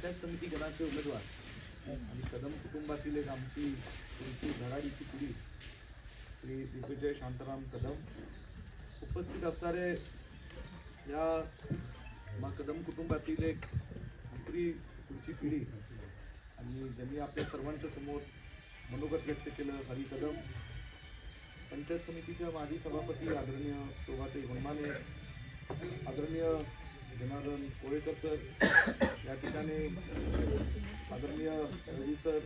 पंचायत समिती गणाचे उमेदवार आणि कदम कुटुंबातील एक आमची पुढची धडाडीची पिढी श्री दिग्विजय शांताराम कदम, उपस्थित असणारे या कदम कुटुंबातील एक दुसरी पुढची पिढी आणि ज्यांनी आपल्या सर्वांच्या समोर मनोगत व्यक्त केलं, हरी कदम, पंचायत समितीच्या माजी सभापती आदरणीय शोभाताई गुणमाने, आदरणीय जनार्दन कोळेकर सर, या ठिकाणी आदरणीय रवी सर,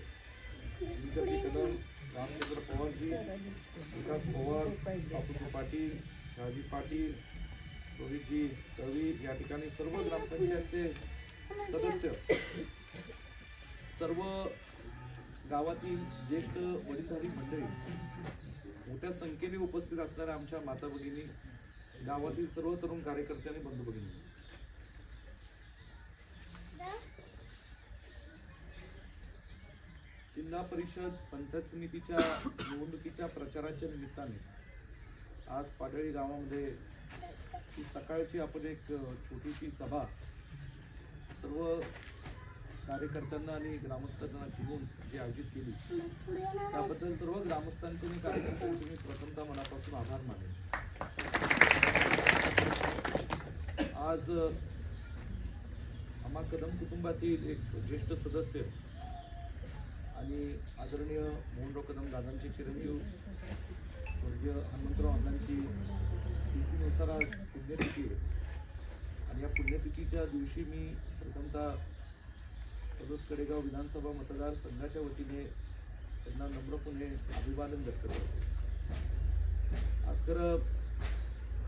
विजयजी कदम, रामचंद्र पवारजी, विकास पवार, बापूजी पाटील, राजी पाटील, रोहितजी रवी, या ठिकाणी सर्व ग्रामपंचायतचे सदस्य, सर्व गावातील ज्येष्ठ वडीलधारी मंडळी, मोठ्या संख्येने उपस्थित असणाऱ्या आमच्या माता भगिनी, गावातील सर्व तरुण कार्यकर्ते आणि बंधू भगिनी, जिल्हा परिषद पंचायत समितीच्या निवडणुकीच्या प्रचाराच्या निमित्ताने आज पाडळी गावामध्ये ही सकाळची आपण एक छोटीशी सभा सर्व कार्यकर्त्यांना आणि ग्रामस्थांना घेऊन जी आयोजित केली, त्याबद्दल सर्व ग्रामस्थांचे आणि कार्यकर्त्यांचे मी प्रथमतः मनापासून आभार मानेन. आज आम्हा कदम कुटुंबातील एक ज्येष्ठ सदस्य आणि आदरणीय मोहनराव कदम दादांचे चिरंजीव स्वर्गीय हनुमंतराव अण्णांची तिथीनुसार आज पुण्यतिथी आहे आणि या पुण्यतिथीच्या दिवशी मी प्रथमतः सदोस कडेगाव विधानसभा मतदारसंघाच्या वतीने त्यांना नम्रपणे अभिवादन व्यक्त करतो. आज खरं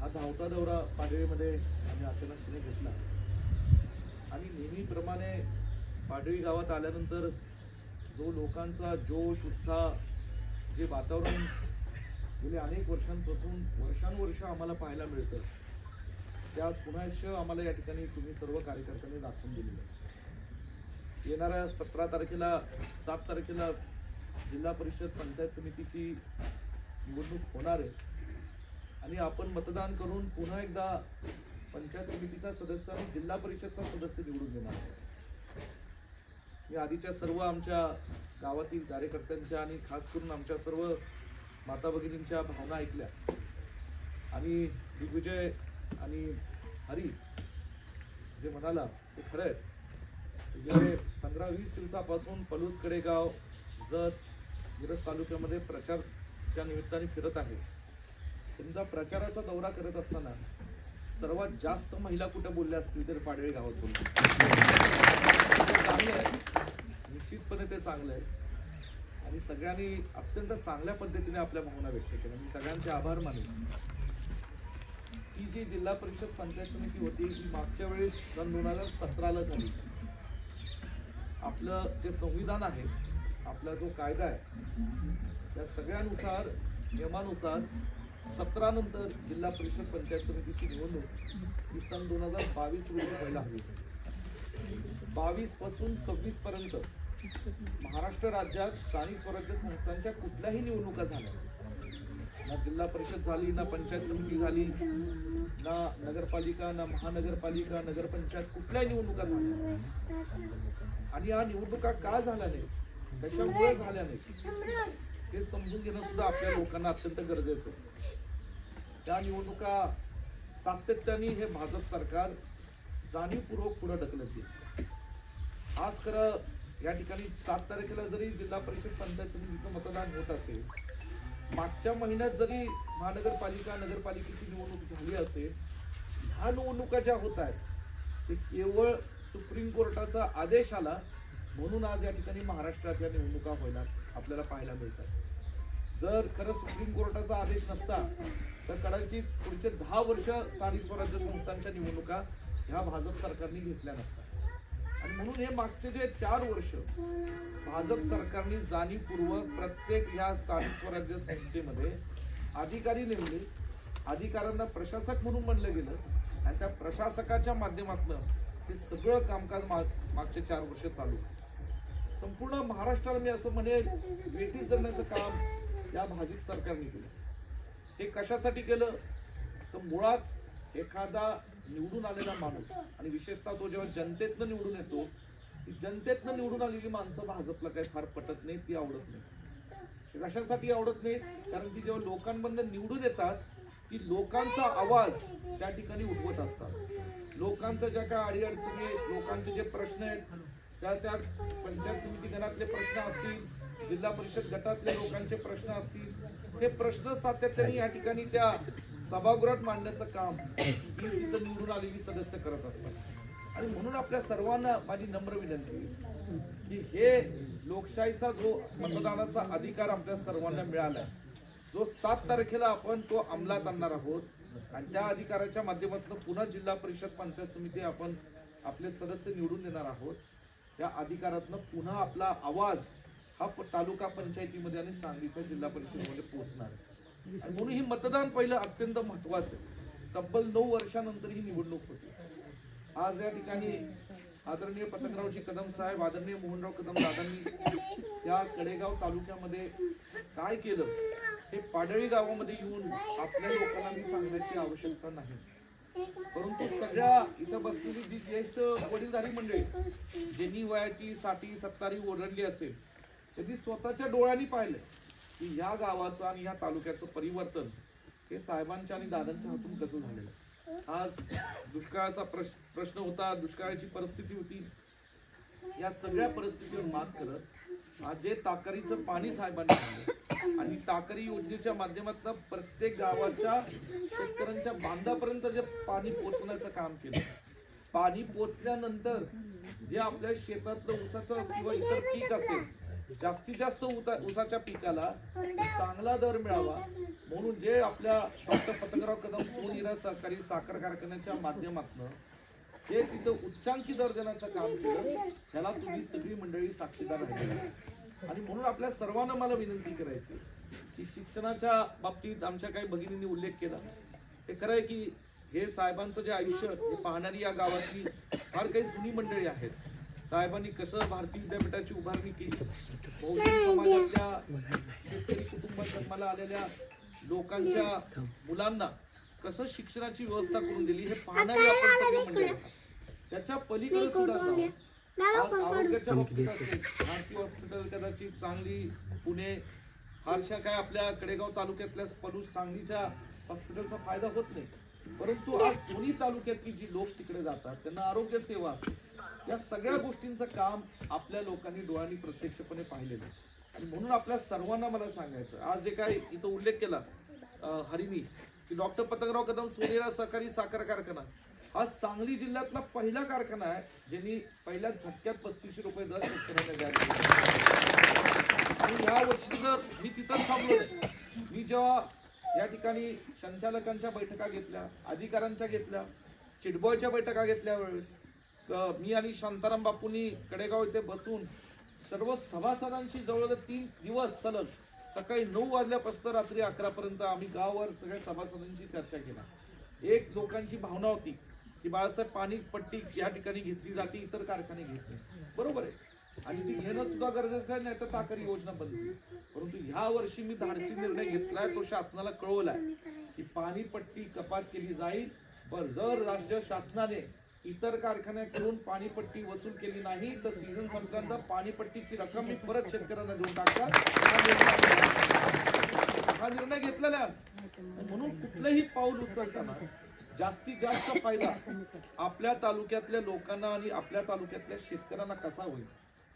हा धावता दौरा पाडळीमध्ये आम्ही अचानकपणे घेतला आणि नेहमीप्रमाणे पाडळी गावात आल्यानंतर जो लोकांचा जोश उत्साह, जे वातावरण गेले अनेक वर्षांपासून वर्षानुवर्ष आम्हाला पाहायला मिळतं, ते आज पुन्हा एकदा आम्हाला या ठिकाणी तुम्ही सर्व कार्यकर्त्यांनी दाखवून दिलेलं आहे. येणाऱ्या 17 तारखेला 7 तारखेला जिल्हा परिषद पंचायत समितीची निवडणूक होणार आहे आणि आपण मतदान करून पुन्हा एकदा पंचायत समितीचा सदस्य आणि जिल्हा परिषदचा सदस्य निवडून देणार आहे. मी आधीच्या सर्व आमच्या गावातील कार्यकर्त्यांच्या आणि खास करून आमच्या सर्व माता भगिनींच्या भावना ऐकल्या आणि दिग्विजय आणि हरी जे म्हणाला ते खरं आहे. गेले 15-20 दिवसापासून पलूस कडेगाव, जत, मिरज तालुक्यामध्ये प्रचारच्या निमित्ताने फिरत आहे. तुमचा प्रचाराचा दौरा करत असताना सर्वात जास्त महिला कुठे बोलल्या असतील तर पाडळी गावात बोलले. चांगलं आहे, निश्चितपणे ते चांगलं आहे आणि सगळ्यांनी अत्यंत चांगल्या पद्धतीने आपल्या भावना व्यक्त केल्या. मी सगळ्यांचे आभार मानेन. ही जी जिल्हा परिषद पंचायत समिती होती ही मागच्या वेळेस सन 2017ला झाली. आपलं जे संविधान आहे, आपला जो कायदा आहे, त्या सगळ्यानुसार नियमानुसार 17 नंतर जिल्हा परिषद पंचायत समितीची निवडणूक ही सन 2022 रोजी व्हायला हवी. 22 पासून 26 पर्यंत महाराष्ट्र राज्यात स्थानिक स्वराज्य संस्थांच्या कुठल्याही निवडणुका झाल्या, ना जिल्हा परिषद झाली, ना पंचायत समिती झाली, ना नगरपालिका, ना महानगरपालिका, नगरपंचायत, कुठल्याही निवडणुका झाल्या. आणि या निवडणुका का झाल्या नाही, त्याच्यामुळे झाल्या नाही, हे समजून घेणं सुद्धा आपल्या लोकांना अत्यंत गरजेचं आहे. त्या निवडणुका सातत्याने हे भाजप सरकार जाणीवपूर्वक पुढे ढकलत गेले. आज खरं या ठिकाणी 7 तारखेला जरी जिल्हा परिषद पंचायत समितीचं मतदान होत असेल, मागच्या महिन्यात जरी महानगरपालिका नगरपालिकेची निवडणूक झाली असेल, ह्या निवडणुका ज्या होत आहेत ते केवळ सुप्रीम कोर्टाचा आदेश आला म्हणून आज या ठिकाणी महाराष्ट्रात या निवडणुका व्हायला आपल्याला पाहायला मिळतात. जर खरं सुप्रीम कोर्टाचा आदेश नसता तर कदाचित पुढचे 10 वर्ष स्थानिक स्वराज्य संस्थांच्या निवडणुका ह्या भाजप सरकारने घेतल्या नसतात. आणि म्हणून हे मागचे जे 4 वर्ष भाजप सरकारने जाणीवपूर्वक प्रत्येक या स्थानिक स्वराज्य संस्थेमध्ये अधिकारी नेमले, अधिकाऱ्यांना प्रशासक म्हणून म्हणलं गेलं आणि त्या प्रशासकाच्या माध्यमातून हे सगळं कामकाज मागचे 4 वर्ष चालू. संपूर्ण महाराष्ट्राला मी असं म्हणेल बेटीस धरण्याचं काम या भाजप सरकारने केलं. हे कशासाठी केलं तर मुळात एखादा निवडून आलेला माणूस आणि विशेषतः तो जेव्हा जनतेतनं निवडून येतो की जनतेतनं निवडून आलेली माणसं भाजपला काही फार पटत नाही, ती आवडत नाही. कशासाठी आवडत नाही? कारण की जेव्हा लोकांमधून निवडून येतात की लोकांचा आवाज त्या ठिकाणी उठवत असतात. लोकांचं ज्या काय अडीअडचणी आहेत, लोकांचे जे प्रश्न आहेत, त्या पंचायत समिती गणातले प्रश्न असतील, जिल्हा परिषद गटातले लोकांचे प्रश्न असतील, हे प्रश्न सातत्याने या ठिकाणी त्या सभागृहात मांडण्याचं काम तिथं निवडून आलेली सदस्य करत असतात. आणि म्हणून आपल्या सर्वांना माझी नम्र विनंती की हे लोकशाहीचा जो मतदानाचा अधिकार आपल्या सर्वांना मिळालाय, जो 7 तारखेला आपण तो अंमलात आणणार आहोत, आणि त्या अधिकाराच्या माध्यमातून पुन्हा जिल्हा परिषद पंचायत समिती आपण आपले सदस्य निवडून देणार आहोत. त्या अधिकारातनं पुन्हा आपला आवाज हा तालुका पंचायतीमध्ये आणि सांगलीच्या जिल्हा परिषदेमध्ये पोहोचणार आहे. आणि म्हणून ही मतदान पहिलं अत्यंत महत्वाचं आहे. तब्बल 9 वर्षानंतर ही निवडणूक होती. आज या ठिकाणी आदरणीय पतंगरावजी कदम साहेब, आदरणीय मोहनराव कदम दादांनी या कडेगाव तालुक्यामध्ये काय केलं हे पाडळी गावामध्ये येऊन आपल्या लोकांना सांगण्याची आवश्यकता नाही. परंतु सगळ्या इथं बसलेली जी ज्येष्ठ वडीलधारी मंडळी, ज्यांनी वयाची 60-70 ओढली असेल, त्यांनी स्वतःच्या डोळ्यांनी पाहिलं की या गावाचं आणि या तालुक्याचं परिवर्तन हे साहेबांच्या आणि दादांच्या हातून कसं झालेलं. आज दुष्काळाचा प्रश्न होता, दुष्काळाची परिस्थिती होती. या सगळ्या परिस्थितीवर मात करत आज जे टाकरीचं पाणी साहेबांनी आणलं आणि टाकरी योजनेच्या माध्यमातून प्रत्येक गावाच्या शेतकऱ्यांच्या बांधापर्यंत जे पाणी पोचवण्याचं काम केलं. पाणी पोचल्यानंतर जे आपल्या शेतातलं ऊसाचं किंवा इतर पीक असेल, जास्तीत जास्त ऊसाच्या पिकाला चांगला दर मिळावा म्हणून जे आपल्या डॉक्टर पतंगराव कदम सोनीरा सहकारी साखर कारखान्याच्या माध्यमातून जे तिथं उच्चांकी दर देण्याचं काम केलं, त्याला तुम्ही सगळी मंडळी साक्षीदार राहिली. आणि म्हणून आपल्या सर्वांना मला विनंती करायची की शिक्षणाच्या बाबतीत आमच्या काही भगिनींनी उल्लेख केला. हे खरं आहे की हे साहेबांचं जे आयुष्य हे पाहणारी या गावातली फार काही जुनी मंडळी आहेत. साहेबांनी कसं भारतीय विद्यापीठाची उभारणी केली, बहुजन समाजातल्या शेतकरी कुटुंबात जन्माला आलेल्या लोकांच्या मुलांना कसं शिक्षणाची व्यवस्था करून दिली, हे पाहणारी आपण सगळे मंडळी. त्याच्या पलीकडे सुद्धा आरोग्याच्या बाबतीत असेल, भारतीय हॉस्पिटल कदाचित सांगली, पुणे, फारशा काय आपल्या कडेगाव तालुक्यातल्या पलूस सांगलीच्या हॉस्पिटलचा फायदा होत नाही. परंतु आज दोन्ही तालुक्यातली जी लोक तिकडे जातात त्यांना आरोग्य सेवा, या सगळ्या गोष्टींचं काम आपल्या लोकांनी डोळ्यांनी प्रत्यक्षपणे पाहिलेलं. आणि म्हणून आपल्या सर्वांना मला सांगायचं, आज जे काय इथं उल्लेख केला हरिनी की डॉक्टर पतंगराव कदम सोनेरा सहकारी साखर कारखाना हा सांगली जिल्ह्यातला पहिला कारखाना आहे ज्यांनी पहिल्या झटक्यात 35 रुपये दर शेतकऱ्यांना जाहीर केला. आणि या वर्षी जर मी तिथंच थांबलो नाही, मी जेव्हा या ठिकाणी संचालकांच्या बैठका घेतल्या, अधिकाऱ्यांच्या घेतल्या, चिटबॉयच्या बैठका घेतल्या वेळेस मी आणि शांताराम बापूंनी कडेगाव इथे बसून सर्व सभासदांशी जवळजवळ 3 दिवस सलग सकाळी 9 वाजल्यापासून रात्री 11 पर्यंत आम्ही गावावर सगळ्या सभासदांची चर्चा केला. एक लोकांची भावना होती की बाळासाहेब पाणी पट्टी या ठिकाणी घेतली जाते, इतर कारखाने घेत नाही. बरोबर आहे, आणि ती घेणं सुद्धा गरजेचं आहे, नाही तर टाकरी योजना बंद. परंतु ह्या वर्षी मी धाडसी निर्णय घेतलाय, तो शासनाला कळवलाय की पाणी पट्टी कपात केली जाईल. पण जर राज्य शासनाने इतर कारखान्याकडून पाणीपट्टी वसूल केली नाही तर सीझन संपल्यानंतर पाणीपट्टीची रक्कम मी परत शेतकऱ्यांना देऊन टाकणार हा निर्णय घेतलेला आहे. म्हणून कुठलंही पाऊल उचलताना जास्तीत जास्त फायदा आपल्या तालुक्यातल्या लोकांना आणि आपल्या तालुक्यातल्या शेतकऱ्यांना कसा होईल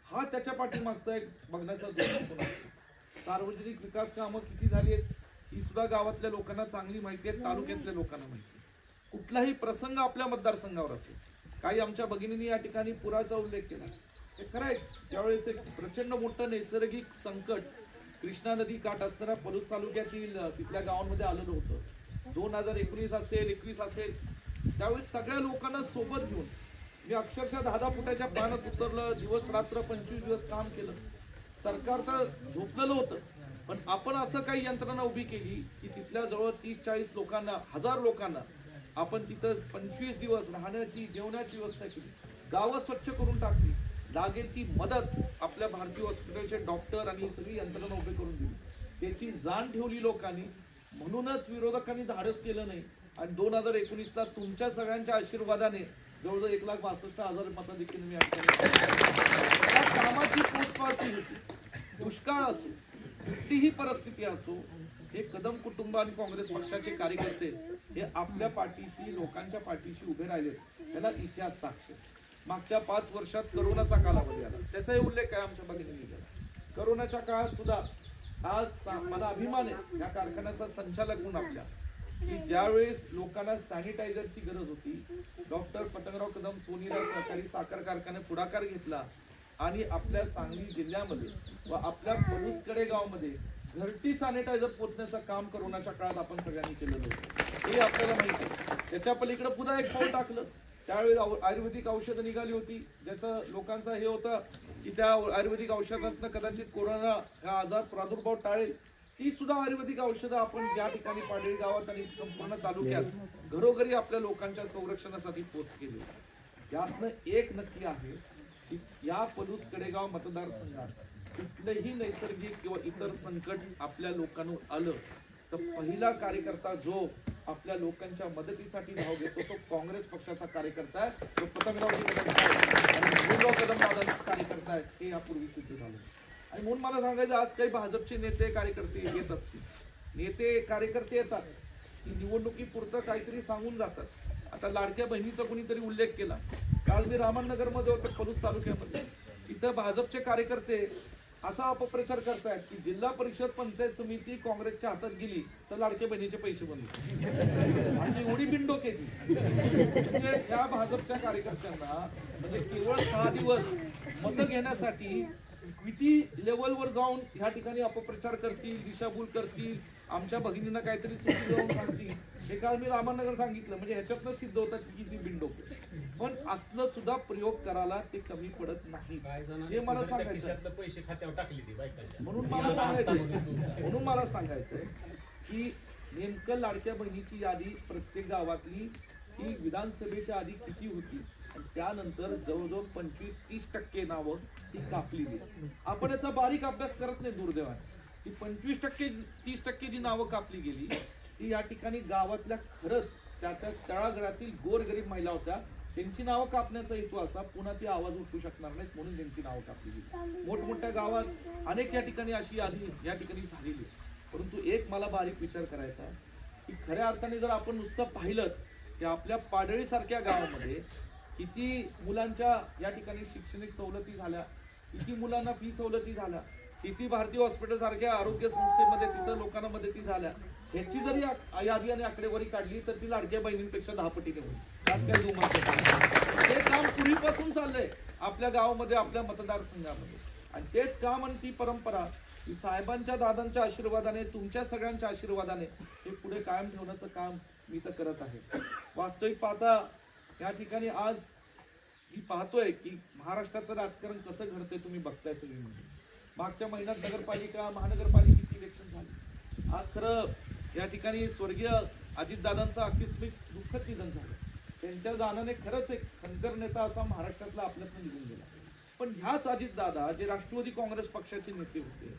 हा त्याच्या पाठीमागचा एक बघण्याचा दृष्टिकोन आहे. सार्वजनिक विकास कामं किती झाली आहेत ही सुद्धा गावातल्या लोकांना चांगली माहिती आहे, तालुक्यातल्या लोकांना माहिती आहे. कुठलाही प्रसंग आपल्या मतदारसंघावर असेल, काही आमच्या भगिनींनी या ठिकाणी पुराचा उल्लेख केला. हे खरं आहे, ज्यावेळेस एक प्रचंड मोठं नैसर्गिक संकट कृष्णा नदी काठ असणाऱ्या पलूस तालुक्यातील तिथल्या गावांमध्ये आलेलं होतं, 2019 असेल 21 असेल, त्यावेळेस सगळ्या लोकांना सोबत घेऊन मी अक्षरशः 10 फुटाच्या पाण्यात उतरलं, दिवस रात्र 25 दिवस काम केलं. सरकार तर झोपलेलं होतं, पण आपण असं काही यंत्रणा उभी केली की तिथल्या जवळ 30-40 लोकांना, 1000 लोकांना आपण तिथं 25 दिवस राहण्याची जेवणाची व्यवस्था केली, गावं स्वच्छ करून टाकली. लागेल ती मदत आपल्या भारतीय हॉस्पिटलचे डॉक्टर आणि सगळी यंत्रणा उभी करून दिली. त्याची जाण ठेवली लोकांनी. म्हणूनच विरोधकांनी धाडस केलं नाही आणि 2019ला तुमच्या सगळ्यांच्या आशीर्वादाने जवळजवळ 1,62,000 मतं देखील मी या ठिकाणी या कामाची पोचपावती होती. दुष्काळ असो, कुठलीही परिस्थिती असो, हे कदम कुटुंब आणि काँग्रेस पक्षाचे कार्यकर्ते हे आपल्या पाठीशी, लोकांच्या पाठीशी उभे राहिलेत. याला इतिहास साक्ष. मागच्या 5 वर्षात करोनाचा कालावधी आला, त्याचाही उल्लेख आहे आमच्या भगिनींनी केला. करोनाच्या काळात सुद्धा आज मला अभिमान आहे या कारखान्याचा संचालक म्हणून आपल्या, की ज्यावेळेस लोकांना सॅनिटायझरची गरज होती, डॉक्टर पतंगराव कदम सोनीला सहकारी साखर कारखाने पुढाकार घेतला आणि आपल्या सांगली जिल्ह्यामध्ये व आपल्या पलूसकडे गावामध्ये घरटी सॅनिटायझर पोहोचण्याचं काम करोनाच्या काळात आपण सगळ्यांनी केलेलं होतं, हे आपल्याला माहिती आहे. त्याच्या पलीकडे पुन्हा एक पाऊल टाकलं. त्यावेळी आयुर्वेदिक औषधं निघाली होती, ज्याचं लोकांचा हे होतं की त्या आयुर्वेदिक औषधातनं कदाचित कोरोना हा आजार प्रादुर्भाव टाळेल. ती सुद्धा आयुर्वेदिक औषधं आपण ज्या ठिकाणी पाडळी गावात आणि संपूर्ण तालुक्यात घरोघरी आपल्या लोकांच्या संरक्षणासाठी पोच केली. यातनं एक नक्की आहे की या पलूस कडेगाव मतदारसंघात कुठलेही नैसर्गिक किंवा इतर संकट आपल्या लोकांवर आलं तर पहिला कार्यकर्ता जो आपल्या लोकांच्या मदतीसाठी धाव घेतो तो काँग्रेस पक्षाचा कार्यकर्ता आहे, तो पतंगरावजी कदम आणि कदम दादांचा कार्यकर्ता आहे. हे यापूर्वी सिद्ध झालं. आणि म्हणून मला सांगायचं, आज काही भाजपचे नेते कार्यकर्ते येत असतील, नेते कार्यकर्ते येतात की निवडणुकीपुरतं काहीतरी सांगून जातात. आता लाडक्या बहिणीचा कोणीतरी उल्लेख केला. काल मी रामनगर मध्ये होतो, पलूस तालुक्यामध्ये. इथं भाजपचे कार्यकर्ते असा अपप्रचार करतायत की जिल्हा परिषद पंचायत समिती काँग्रेसच्या हातात गेली तर लाडक्या बहिणीचे पैसे बनले. आणि एवढी बिनडोकेची म्हणजे त्या भाजपच्या कार्यकर्त्यांना म्हणजे केवळ 6 दिवस मतं घेण्यासाठी किती लेवलवर जाऊन ह्या ठिकाणी अपप्रचार करतील, दिशाभूल करतील, आमच्या भगिनींना काहीतरी चुकी जाऊन सांगतील. हे काल मी रामनगर सांगितलं. म्हणजे ह्याच्यातनं सिद्ध होतात की किती बिनडोके. पण असलं सुद्धा प्रयोग करायला ते कमी पडत नाही, हे मला सांगायचं. पैसे खात्यावर टाकले ते म्हणून मला सांगायचंय की नेमकं लाडक्या बहिणीची यादी प्रत्येक गावातली ही विधानसभेच्या आधी किती होती आणि त्यानंतर जवळजवळ 25-30% नावं ती कापली गेली. आपण याचा बारीक अभ्यास करत नाही दुर्दैवाने. ती 25%-30% जी नावं कापली गेली ती या ठिकाणी गावातल्या खरंच त्या तळागाळातील गोरगरीब महिला होत्या, त्यांची नावं कापण्याचा हेतू असा पुन्हा ती आवाज उठू शकणार नाहीत म्हणून त्यांची नावं कापली गेली. मोठमोठ्या गावात अनेक या ठिकाणी अशी यादी या ठिकाणी झालेली. परंतु एक मला बारीक विचार करायचा की खऱ्या अर्थाने जर आपण नुसतं पाहिलं की आपल्या पाडळी सारख्या गावामध्ये किती मुलांच्या या ठिकाणी शैक्षणिक सवलती झाल्या, किती मुलांना फी सवलती झाल्या, किती भारतीय हॉस्पिटल सारख्या आरोग्य संस्थेमध्ये तिथं लोकांना मदती झाल्या, ह्याची जरी यादी आणि आकडेवारी काढली तर ती लाडक्या बहिणींपेक्षा 10 पटीने होईल. हे काम पूर्वीपासून चाललंय आपल्या गावामध्ये, आपल्या मतदारसंघामध्ये. आणि तेच काम आणि ती परंपरा की साहेबांच्या दादांच्या आशीर्वादाने, तुमच्या सगळ्यांच्या आशीर्वादाने हे पुढे कायम ठेवण्याचं काम मी तर करत आहे. वास्तविक पाहता या ठिकाणी आज मी पाहतोय की महाराष्ट्राचं राजकारण कसं घडतंय तुम्ही बघताय सगळी. म्हणजे मागच्या महिन्यात नगरपालिका, महानगरपालिकेची इलेक्शन झाली. आज खरं या ठिकाणी स्वर्गीय अजितदादांचं आकस्मिक दुःखद निधन झालं. त्यांच्या जाण्याने खरंच एक खंजर नेता असा महाराष्ट्रातला आपल्यातून निघून गेला. पण ह्याच अजितदादा जे राष्ट्रवादी काँग्रेस पक्षाचे नेते होते,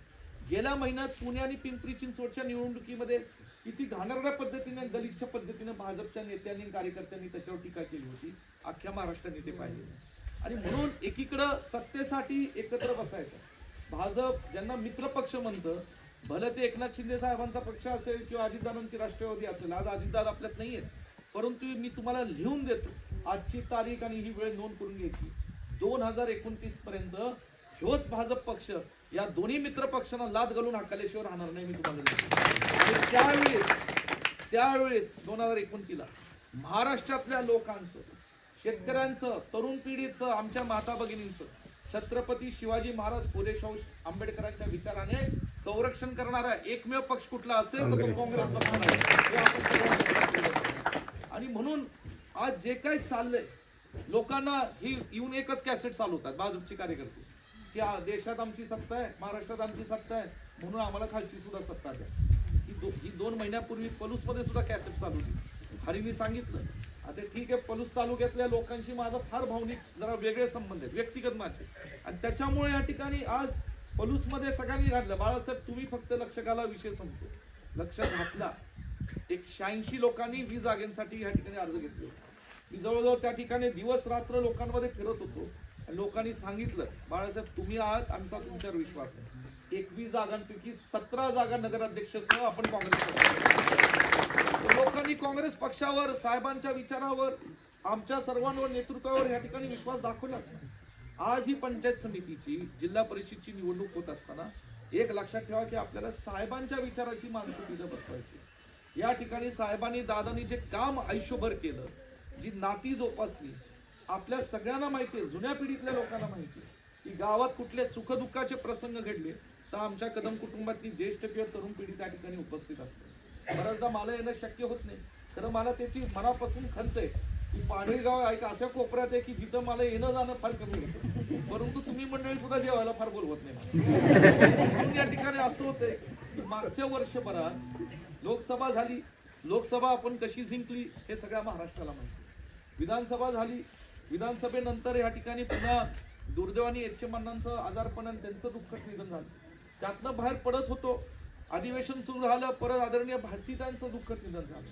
गेल्या महिन्यात पुणे आणि पिंपरी चिंचवडच्या निवडणुकीमध्ये किती घाणेरड्या पद्धतीने, गलिच्छ पद्धतीने भाजपच्या नेत्यांनी कार्यकर्त्यांनी त्याच्यावर टीका केली होती. अख्ख्या महाराष्ट्राने ते पाहिले. आणि म्हणून एकीकडं सत्तेसाठी एकत्र बसायचं, भाजप ज्यांना मित्र पक्ष म्हणतं, भले ते एकनाथ शिंदे साहेबांचा पक्ष असेल किंवा अजितदादांची राष्ट्रवादी असेल. आज अजितदादा आपल्यात नाही आहेत, परंतु मी तुम्हाला लिहून देतो आजची तारीख आणि ही वेळ नोंद करून घ्यायची. 2029 पर्यंत ह्योच भाजप पक्ष या दोन्ही मित्र पक्षांना लाद घालून हाकल्याशिवाय राहणार नाही, मी तुम्हाला. त्यावेळेस 2029ला महाराष्ट्रातल्या लोकांचं, शेतकऱ्यांचं, तरुण पिढीचं, आमच्या माता भगिनींचं छत्रपती शिवाजी महाराज फुले शाहू आंबेडकरांच्या विचाराने संरक्षण करणारा एकमेव पक्ष कुठला असेल तर तो काँग्रेस पक्ष आहे. आणि म्हणून आज जे काही चाललंय, लोकांना ही येऊन एकच कॅसेट चालवतात भाजपची कार्यकर्ते की देशात आमची सत्ता आहे, महाराष्ट्रात आमची सत्ता आहे, म्हणून आम्हाला खालची सुद्धा सत्ता द्या. ही 2 महिन्यापूर्वी पलूस मध्ये सुद्धा कॅसेट चालवली. हरींनी सांगितलं. आता ठीक आहे, पलूस तालुक्यातल्या लोकांशी माझा फार भावनिक जरा वेगळे संबंध आहेत, व्यक्तिगत माझे. आणि त्याच्यामुळे या ठिकाणी आज पलूस मध्ये सगळ्यांनी घातलं, बाळासाहेब तुम्ही फक्त लक्ष घाला, विषय संपतो. लक्ष घातला. 186 लोकांनी 20 जागांसाठी या ठिकाणी अर्ज घेतले. मी जवळजवळ त्या ठिकाणी दिवस रात्र लोकांमध्ये फिरत होतो. लोकांनी सांगितलं, बाळासाहेब तुम्ही आहात, आमचा तुमच्यावर विश्वास आहे. 21 जागांपैकी 17 जागा नगराध्यक्षसह आपण काँग्रेस पक्षावर. लोकांनी काँग्रेस पक्षावर, साहेबांच्या विचारावर, आमच्या सर्वांवर, नेतृत्वावर या ठिकाणी विश्वास दाखवला. आज ही पंचायत समितीची, जिल्हा परिषदची निवडणूक होत असताना एक लक्षात ठेवा की आपल्याला साहेबांच्या विचाराची माणसं तिथं बसवायची. या ठिकाणी साहेबांनी, दादांनी जे काम आयुष्यभर केलं, जी नाती जोपासली, आपल्या सगळ्यांना माहिती आहे, जुन्या पिढीतल्या लोकांना माहिती आहे की गावात कुठले सुखदुःखाचे प्रसंग घडले तर आमच्या कदम कुटुंबातली ज्येष्ठ किंवा तरुण पिढी त्या ठिकाणी उपस्थित असते. बऱ्याचदा मला येणं शक्य होत नाही, खरं मला त्याची मनापासून खंत आहे की पाडळीगाव एक अशा कोपऱ्यात आहे की जिथं मला येणं जाणं फार कमी होतं, परंतु तुम्ही मंडळी सुद्धा जेवायला फार बोलवत नाही. या ठिकाणी असं होतंय की मागच्या वर्षभरात लोकसभा झाली, लोकसभा आपण कशी जिंकली हे सगळ्या महाराष्ट्राला माहिती. विधानसभा झाली, विधानसभेनंतर या ठिकाणी पुन्हा दुर्दैवाने यच्चेमानांचं आजारपण आणि त्यांचं दुःखद निधन झालं. त्यातनं बाहेर पडत होतो, अधिवेशन सुरू झालं, परत आदरणीय भारतीतांचं दुःखद निधन झालं.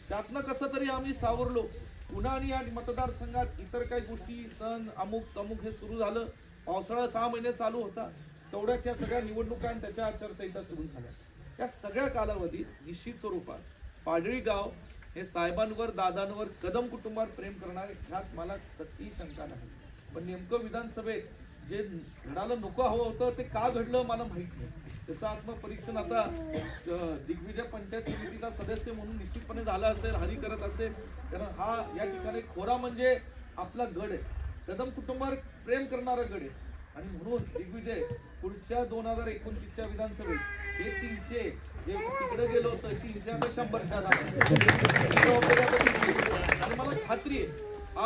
त्यातनं कसं तरी आम्ही सावरलो. पुन्हा आणि या मतदारसंघात इतर काही गोष्टी, सण, अमुक तमुक हे सुरू झालं. पावसाळा 6 महिने चालू होता, तेवढ्यात या सगळ्या निवडणुका आणि त्याच्या आचारसंहिता सुरू झाल्या. या सगळ्या कालावधीत निश्चित स्वरूपात पाडळी गाव हे साहेबांवर, दादांवर, कदम कुटुंबावर प्रेम करणारे, ह्यात मला कसलीही शंका नाही. पण नेमकं विधानसभेत जे घडायला नको हवं होतं ते का घडलं मला माहित नाही. त्याचं आत्मपरीक्षण आता दिग्विजय पंचायत समितीचा सदस्य म्हणून निश्चितपणे झाला असेल, हरी करत असेल. कारण हा या ठिकाणी खोरा म्हणजे आपला गड आहे, कदम कुटुंबावर प्रेम करणारा गड आहे. आणि म्हणून दिग्विजय पुढच्या 2029च्या विधानसभेत हे 300 जे तिकडे गेलो होतं 300 आता 100च्या आणि मला खात्री आहे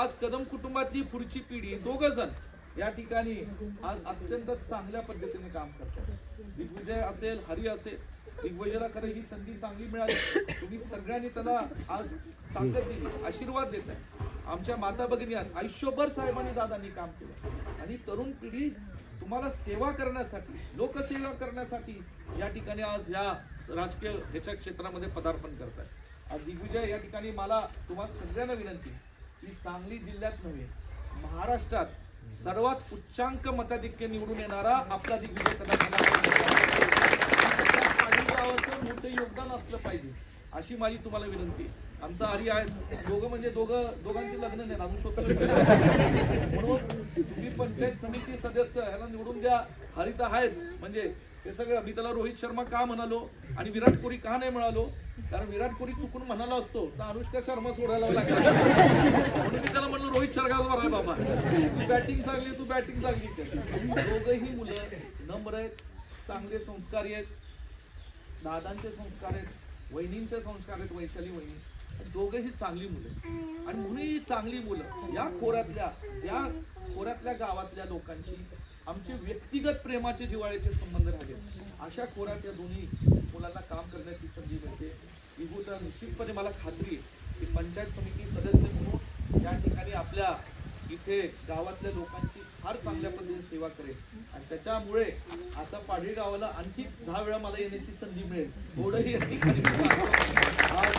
आज कदम कुटुंबातली पुढची पिढी, 2 जण या ठिकाणी आज अत्यंत चांगल्या पद्धतीने काम करतात. दिग्विजय असेल, हरी असेल, दिग्विजयला खरं ही संधी चांगली मिळाली. तुम्ही सगळ्यांनी त्याला आज ताकद दिली, आशीर्वाद देताय. आमच्या माता भगिनी आयुष्यभर साहेबांनी, दादांनी काम केलं आणि तरुण पिढी तुम्हाला सेवा करण्यासाठी, लोकसेवा करण्यासाठी या ठिकाणी आज या राजकीय ह्याच्या क्षेत्रामध्ये पदार्पण करताय. आज दिग्विजय या ठिकाणी मला तुम्हाला सगळ्यांना विनंती की सांगली जिल्ह्यात नव्हे, महाराष्ट्रात सर्वात उच्चांक मताधिक्य निवडून येणारा आपला दिग्विजय गावाचं मोठं योगदान असलं पाहिजे अशी माझी तुम्हाला विनंती. आमचा हरी आहे, दोघांची लग्न नाही अजून शोध म्हणून तुम्ही पंचायत समिती सदस्य ह्याला निवडून द्या. हरी तर आहेच, म्हणजे हे सगळं मी त्याला रोहित शर्मा का म्हणालो आणि विराट कोहली का नाही म्हणालो, कारण विराट कोहली चुकून म्हणाला असतो तर अनुष्का शर्मा सोडायला लागला. म्हणून मी त्याला म्हणलो रोहित शर्मावर आहे बाबा, तू बॅटिंग चांगली दोघंही मुलं नम्र आहेत, चांगले संस्कारी आहेत, दादांचे संस्कार आहेत, वहिनींचे संस्कार आहेत, वैशाली वहिनी, दोघंही चांगली मुलं. आणि म्हणून ही चांगली मुलं या खोऱ्यातल्या गावातल्या लोकांची आमचे व्यक्तिगत प्रेमाचे, जिव्हाळ्याचे संबंध राहिले. अशा खोऱ्यात या दोन्ही मुलांना काम करण्याची संधी मिळते. विभूता निश्चितपणे मला खात्री आहे की पंचायत समिती सदस्य म्हणून या ठिकाणी आपल्या इथे गावातल्या लोकांची फार चांगल्या पद्धतीने सेवा करेल. आणि त्याच्यामुळे आता पाडळी गावाला आणखी 10 वेळा मला येण्याची संधी मिळेल. थोडंही या ठिकाणी आज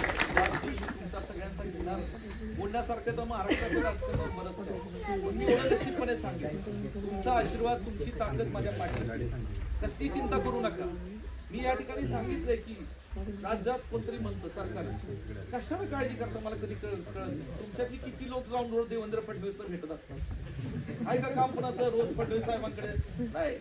तुमचा सगळ्यांचा जिल्हा बोलण्यासारखं तर महाराष्ट्राचं राजकारण बरंच आहे. मी एवढं निश्चितपणे सांगेन, तुमचा आशीर्वाद, तुमची ताकद माझ्या पाठीशी, कसली चिंता करू नका. मी या ठिकाणी सांगितलंय की राज्यात कोणतरी म्हणतं सरकार कशाला काळजी करता मला कधी कळत नाही. तुमच्यातली किती लोक जाऊन रोज देवेंद्र फडणवीसला भेटत असतात. आहे का काम कोणाचं रोज फडणवीस साहेबांकडे? नाही.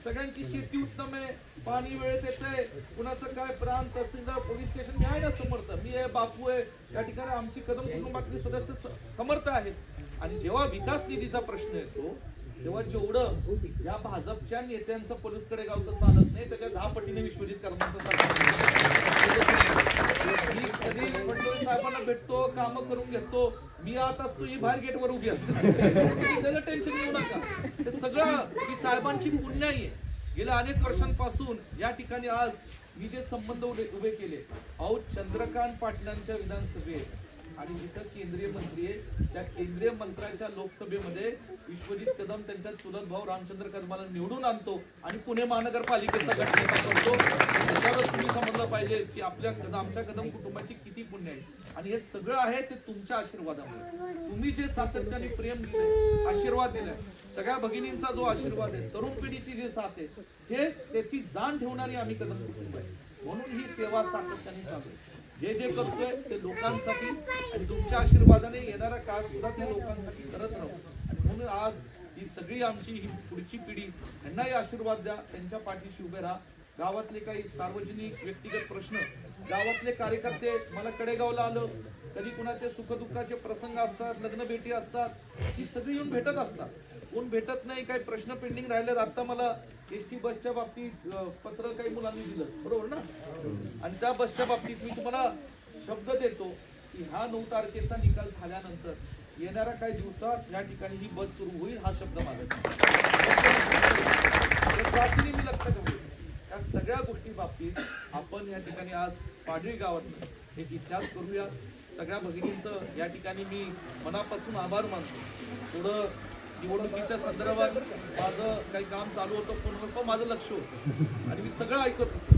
सगळ्यांची शेती उत्तम आहे, पाणी वेळेत येतंय, कुणाचं काय प्रांत, तहसीलदार, पोलीस स्टेशन, मी आहे ना समर्थ, मी आहे, बापू आहे. या ठिकाणी आमची कदम कुटुंबातले सदस्य समर्थ आहेत. आणि जेव्हा विकास निधीचा प्रश्न येतो तेव्हा जेवढं या भाजपच्या नेत्यांचं पोलीसकडे गावचं चालत नाही त्याच्या 10 पटीने विश्वजित कर्माचं कधी फडणवीस साहेबांना भेटतो, काम करून घेतो, मी आत असतो, ही बाहेर गेटवर उभी असते. त्याचं टेन्शन घेऊ नका. हे सगळं ही साहेबांची पुण्याई आहे. गेल्या अनेक वर्षांपासून या ठिकाणी आज मी जे संबंध उभे केले, अहो चंद्रकांत पाटलांच्या विधानसभेत आणि जिथं केंद्रीय मंत्री आहे त्या केंद्रीय मंत्र्यांच्या लोकसभेमध्ये विश्वजित कदम त्यांच्या चुलत भाऊ रामचंद्र कदमाला निवडून आणतो आणि पुणे महानगरपालिकेचा गटनेता करतो. त्याच्यावरच तुम्ही समजलं पाहिजे की आमच्या कदम कुटुंबाची किती पुण्य आहे. आणि हे सगळं आहे ते तुमच्या आशीर्वादामुळे. तुम्ही जे सातत्याने प्रेम दिले, आशीर्वाद दिलाय, सगळ्या भगिनींचा जो आशीर्वाद आहे, तरुण पिढीची जी साथ आहे, हे त्याची जाण ठेवणारी आम्ही कदम कुटुंब आहे. म्हणून ही सेवा सातत्याने चालू आहे. जे जे करतोय ते लोकांसाठी आणि तुमच्या आशीर्वादाने येणारा काळ सुद्धा त्या लोकांसाठी करत राहू. आणि म्हणून आज ही सगळी आमची ही पुढची पिढी यांनाही आशीर्वाद द्या, त्यांच्या पाठीशी उभे राहा. गावातले काही सार्वजनिक व्यक्तिगत प्रश्न, गावातले कार्यकर्ते, मला कडेगावला आलं, कधी कुणाचे सुखदुःखाचे प्रसंग असतात, लग्न भेटी असतात, ही सगळी येऊन भेटत असतात. कोण भेटत नाही, काही प्रश्न पेंडिंग राहिलेत. आता मला एसटी बसच्या बाबतीत पत्र काही मुलांनी दिलं, बरोबर ना, आणि त्या बसच्या बाबतीत मी तुम्हाला शब्द देतो की हा 9 तारखेचा निकाल झाल्यानंतर येणाऱ्या काही दिवसात या ठिकाणी ही बस सुरू होईल. हा शब्द माझा मी लक्षात ठेवू. या सगळ्या गोष्टी बाबतीत आपण या ठिकाणी आज पाडळी गावात एक इतिहास करूया. सगळ्या भगिनींचं या ठिकाणी मी मनापासून आभार मानतो. थोडं निवडणुकीच्या संदर्भात माझं काही काम चालू होतं, फोनवर पण माझं लक्ष होतं आणि मी सगळं ऐकत होतो.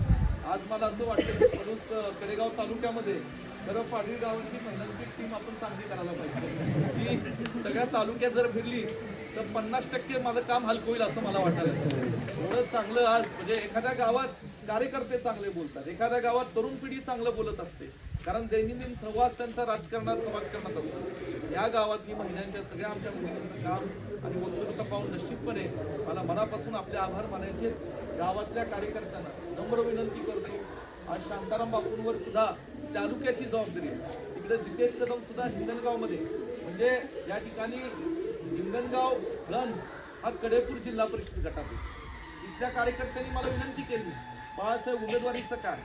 आज मला असं वाटतं की पलूस कडेगाव तालुक्यामध्ये खरं पाडळी गावाची महिलांची टीम आपण चांगली करायला पाहिजे. ती सगळ्या तालुक्यात जर फिरली तर 50% माझं काम हलकं होईल असं मला वाटायला. एवढं चांगलं आज म्हणजे एखाद्या गावात कार्यकर्ते चांगले बोलतात, एखाद्या गावात तरुण पिढी चांगलं बोलत असते, कारण दैनंदिन सहवास त्यांचा राजकारणात समाजकारणात असतो. या गावातली महिलांच्या सगळ्या आमच्या मुलींचं काम आणि वक्तृत्व पाहून निश्चितपणे मला मनापासून आपले आभार मानायचे. गावातल्या कार्यकर्त्यांना नम्र विनंती करतो, आज शांताराम बापूंवर सुद्धा तालुक्याची जबाबदारी आहे. तिकडे जितेश कदम सुद्धा हिंगणगावमध्ये, म्हणजे या ठिकाणी हिंगणगाव गण हा कडेपूर जिल्हा परिषद गटात आहे. इथल्या कार्यकर्त्यांनी मला विनंती केली, बाळासाहेब उमेदवारीचं काय.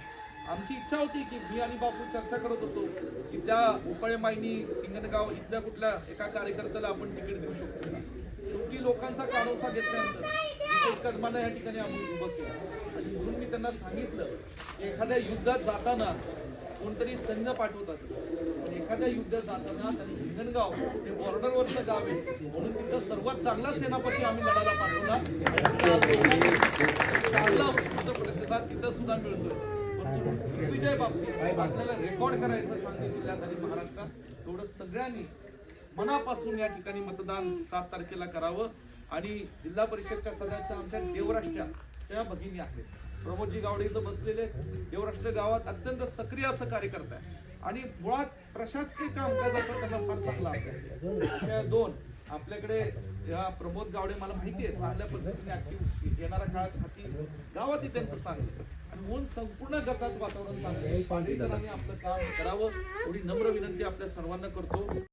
आमची इच्छा होती की मी आणि बापू चर्चा करत होतो की त्या उपाळे मायनी हिंगणगाव इथल्या कुठल्या एका कार्यकर्त्याला आपण तिकीट देऊ शकतो का. शेवटी लोकांचा कानोसा घेतल्यानंतर जितेश कदमांना या ठिकाणी आम्ही उभं केलं. आणि म्हणून मी त्यांना सांगितलं की एखाद्या युद्धात जाताना कोणतरी सैन्य पाठवत असतं, पण एखाद्या युद्धात जाताना त्यांनी हिंगणगाव हे बॉर्डरवरचं गाव आहे म्हणून तिथं सर्वात चांगला सेनापती आम्ही लढायला पाठवला. चांगला प्रतिसाद तिथं सुद्धा मिळतोय. विजय बाबतीत आपल्याला रेकॉर्ड करायचं सांगली जिल्ह्यात आणि महाराष्ट्रात, तेवढं सगळ्यांनी मनापासून या ठिकाणी मतदान 7 तारखेला करावं. आणि जिल्हा परिषदच्या सदस्य आमच्या देवराष्ट्राच्या भगिनी आहेत, प्रमोदजी गावडे इथं बसलेले, देवराष्ट्र गावात अत्यंत सक्रिय असं कार्यकर्ता आहे आणि मुळात प्रशासकीय कामकाजाचा त्यांना फार चांगला अभ्यास आहे. 2 आपल्याकडे या प्रमोद गावडे मला माहिती आहे चांगल्या पद्धतीने ऍक्टिव्ह येणाऱ्या काळात हाती गावातही त्यांचं चांगलं आणि म्हणून संपूर्ण गटात वातावरण चांगलं. पाडळीकरांनी आपलं काम करावं एवढी नम्र विनंती आपल्या सर्वांना करतो.